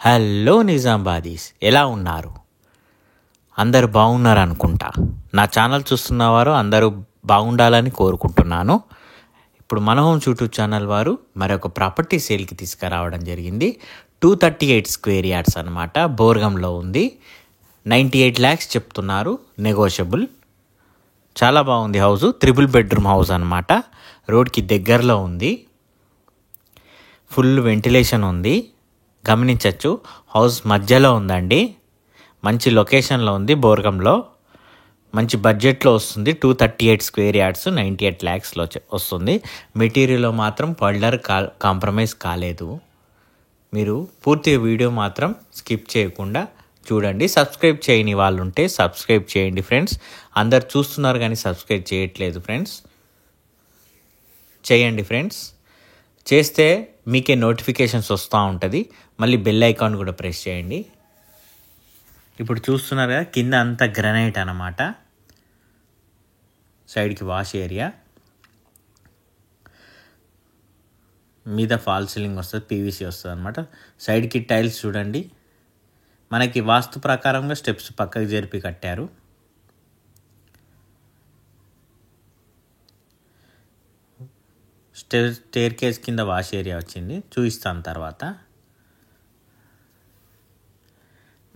Hello నిజామాబాదీస్, ఎలా ఉన్నారు? అందరు బాగున్నారు అనుకుంటా. నా ఛానల్ చూస్తున్నవారు అందరూ బాగుండాలని కోరుకుంటున్నాను. ఇప్పుడు మన హోమ్ యూట్యూబ్ ఛానల్ వారు మరొక ప్రాపర్టీ సేల్కి తీసుకురావడం జరిగింది. 238 స్క్వేర్ యార్డ్స్ అనమాట. బోర్గంలో ఉంది. 98 lakhs చెప్తున్నారు, నెగోషియబుల్. చాలా బాగుంది హౌస్. 3 bedroom హౌస్ అనమాట. రోడ్కి దగ్గరలో ఉంది. ఫుల్ వెంటిలేషన్ ఉంది, గమనించవచ్చు. హౌస్ మధ్యలో ఉందండి. మంచి లొకేషన్లో ఉంది. బోర్గంలో మంచి బడ్జెట్లో వస్తుంది. 238 స్క్వేర్ యార్డ్స్ 98 lakhsలో వస్తుంది. మెటీరియల్లో మాత్రం పర్లర్ కాంప్రమైజ్ కాలేదు. మీరు పూర్తి వీడియో మాత్రం స్కిప్ చేయకుండా చూడండి. సబ్స్క్రైబ్ చేయని వాళ్ళు ఉంటే సబ్స్క్రైబ్ చేయండి ఫ్రెండ్స్. అందరు చూస్తున్నారు కానీ సబ్స్క్రైబ్ చేయట్లేదు ఫ్రెండ్స్. చేయండి ఫ్రెండ్స్. చేస్తే మీకే నోటిఫికేషన్స్ వస్తూ ఉంటుంది. మళ్ళీ బెల్ ఐకాన్ కూడా ప్రెస్ చేయండి. ఇప్పుడు చూస్తున్నారు కదా, కింద అంతా గ్రనైట్ అన్నమాట. సైడ్కి వాష్ ఏరియా, మీద ఫాల్ సీలింగ్ వస్తుంది, పీవీసీ వస్తుంది అనమాట. సైడ్కి టైల్స్ చూడండి. మనకి వాస్తు ప్రకారంగా స్టెప్స్ పక్కకి జరిపి కట్టారు. స్టేర్ కేస్ కింద వాష్ ఏరియా వచ్చింది, చూపిస్తాను తర్వాత.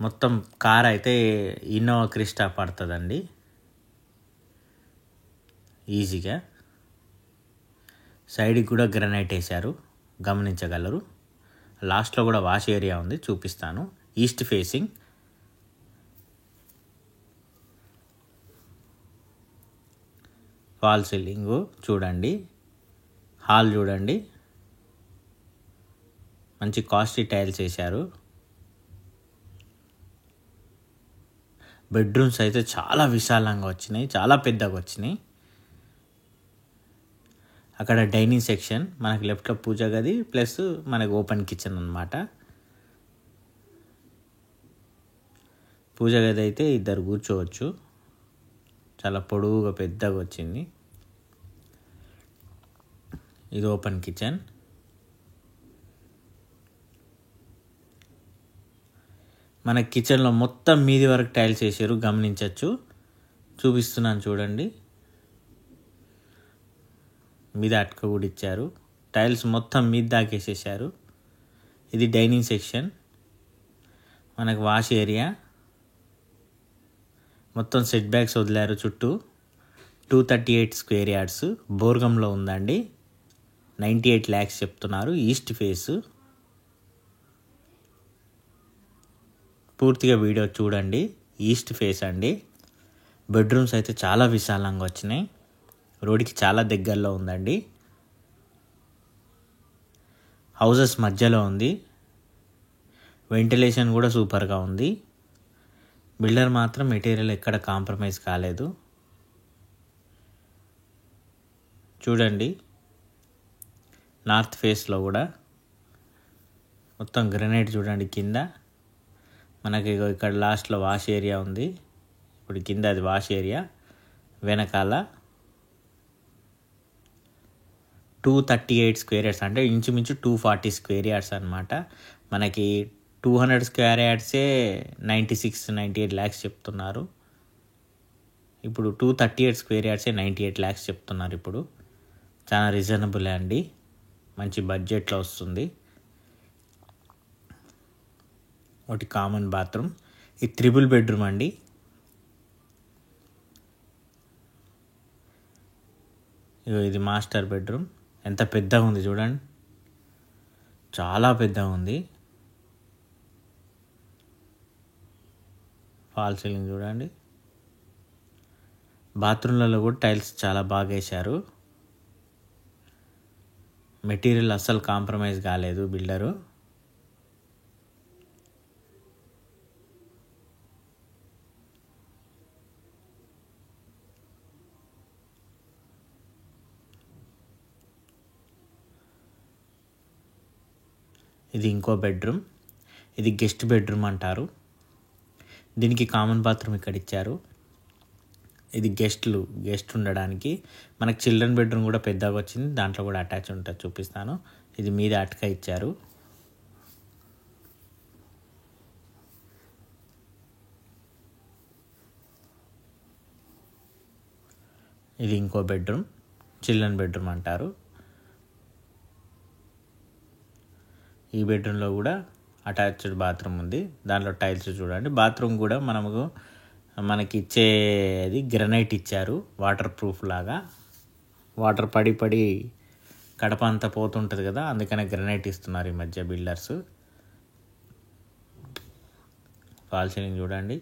మొత్తం కార్ అయితే ఇన్నోవా క్రిస్టా పడుతుందండి ఈజీగా. సైడ్కి కూడా గ్రనైట్ వేశారు, గమనించగలరు. లాస్ట్లో కూడా వాష్ ఏరియా ఉంది, చూపిస్తాను. East facing. ఫాల్ సీలింగ్ చూడండి. హాల్ చూడండి, మంచి కాస్ట్లీ టైల్స్ వేశారు. బెడ్రూమ్స్ అయితే చాలా విశాలంగా వచ్చినాయి, చాలా పెద్దగా వచ్చినాయి. అక్కడ డైనింగ్ సెక్షన్, మనకి లెఫ్ట్లో పూజ గది ప్లస్ మనకి ఓపెన్ కిచెన్ అన్నమాట. పూజ గది అయితే ఇద్దరు కూర్చోవచ్చు, చాలా పొడవుగా పెద్దగా వచ్చింది. ఇది ఓపెన్ కిచెన్. మన కిచెన్లో మొత్తం మీది వరకు టైల్స్ వేసారు, గమనించవచ్చు. చూపిస్తున్నాను చూడండి. మీద అటుక కూడా ఇచ్చారు. టైల్స్ మొత్తం మీద దాకేసేసారు. ఇది డైనింగ్ సెక్షన్, మనకు వాష్ ఏరియా. మొత్తం సెట్ బ్యాక్స్ వదిలారు చుట్టూ. 238 స్క్వేర్ యార్డ్స్ బోర్గంలో ఉందండి. 98 lakhs చెప్తున్నారు. East face. పూర్తిగా వీడియో చూడండి. ఈస్ట్ ఫేస్ అండి. బెడ్రూమ్స్ అయితే చాలా విశాలంగా వచ్చినాయి. రోడ్కి చాలా దగ్గరలో ఉందండి. హౌసెస్ మధ్యలో ఉంది. వెంటిలేషన్ కూడా సూపర్గా ఉంది. బిల్డర్ మాత్రం మెటీరియల్ ఎక్కడ కాంప్రమైజ్ కాలేదు. చూడండి, నార్త్ ఫేస్లో కూడా మొత్తం గ్రనైట్ చూడండి. కింద మనకి ఇక్కడ లాస్ట్లో వాష్ ఏరియా ఉంది. ఇప్పుడు కింద అది వాష్ ఏరియా. వెనకాల 238 స్క్వేర్ యార్డ్స్ అంటే ఇంచుమించు 240 స్క్వేర్ యార్డ్స్ అనమాట. మనకి 200 స్క్వేర్ యార్డ్సే 96-98 lakhs చెప్తున్నారు. ఇప్పుడు 238 స్క్వేర్ యార్డ్సే 98 lakhs చెప్తున్నారు. ఇప్పుడు చాలా రీజనబుల్ అండి, మంచి బడ్జెట్లో వస్తుంది. ఒకటి కామన్ బాత్రూమ్. ఇది 3 bedroom అండి. ఇది మాస్టర్ బెడ్రూమ్. ఎంత పెద్దగా ఉంది చూడండి, చాలా పెద్దగా ఉంది. ఫాల్ సీలింగ్ చూడండి. బాత్రూమ్లలో కూడా టైల్స్ చాలా బాగా వేశారు. మెటీరియల్ అస్సలు కాంప్రమైజ్ కాలేదు బిల్డరు. ఇది ఇంకో బెడ్రూమ్. ఇది గెస్ట్ బెడ్రూమ్ అంటారు. దీనికి కామన్ బాత్రూమ్ ఇక్కడ ఇచ్చారు. ఇది గెస్ట్ ఉండడానికి. మనకు చిల్డ్రన్ బెడ్రూమ్ కూడా పెద్దగా వచ్చింది, దాంట్లో కూడా అటాచ్ ఉంటుంది, చూపిస్తాను. ఇది మీద అటక ఇచ్చారు. ఇది ఇంకో బెడ్రూమ్, చిల్డ్రన్ బెడ్రూమ్ అంటారు. ఈ బెడ్రూమ్లో కూడా అటాచ్డ్ బాత్రూమ్ ఉంది. దాంట్లో టైల్స్ చూడండి. బాత్రూమ్ కూడా మనకి ఇచ్చేది గ్రనైట్ ఇచ్చారు, వాటర్ ప్రూఫ్ లాగా. వాటర్ పడి కడప అంతా పోతుంటుంది కదా, అందుకనే గ్రనైట్ ఇస్తున్నారు ఈ మధ్య బిల్డర్స్. ఫాల్ సీలింగ్ చూడండి.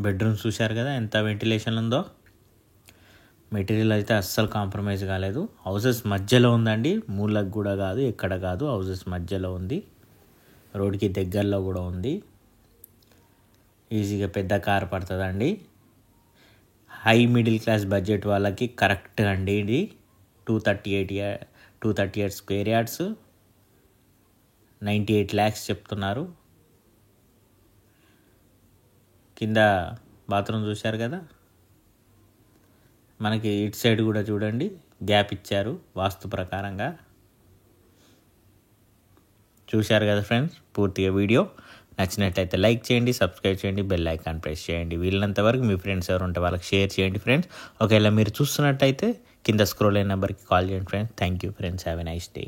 బెడ్రూమ్ చూశారు కదా ఎంత వెంటిలేషన్ ఉందో. మెటీరియల్ అయితే అస్సలు కాంప్రమైజ్ కాలేదు. హౌసెస్ మధ్యలో ఉందండి, మూలకు కూడా కాదు, ఎక్కడ కాదు, హౌసెస్ మధ్యలో ఉంది. రోడ్కి దగ్గరలో కూడా ఉంది. ఈజీగా పెద్ద కార్ పడుతుందండి. హై మిడిల్ క్లాస్ బడ్జెట్ వాళ్ళకి కరెక్ట్ అండి ఇది. 238 స్క్వేర్ యార్డ్స్, 98 lakhs చెప్తున్నారు. కింద బాత్రూమ్ చూశారు కదా. మనకి ఇటు సైడ్ కూడా చూడండి, గ్యాప్ ఇచ్చారు వాస్తు ప్రకారంగా. చూశారు కదా ఫ్రెండ్స్ పూర్తిగా వీడియో. నచ్చినట్లయితే లైక్ చేయండి, సబ్స్క్రైబ్ చేయండి, బెల్ ఐకాన్ ప్రెస్ చేయండి. వీళ్ళంత వరకు మీ ఫ్రెండ్స్ ఎవరు ఉంటే వాళ్ళకి షేర్ చేయండి ఫ్రెండ్స్. ఒకవేళ మీరు చూస్తున్నట్టయితే కింద స్క్రోల్ అయిన నెంబర్కి కాల్ చేయండి friends. Thank you friends. Have a nice day.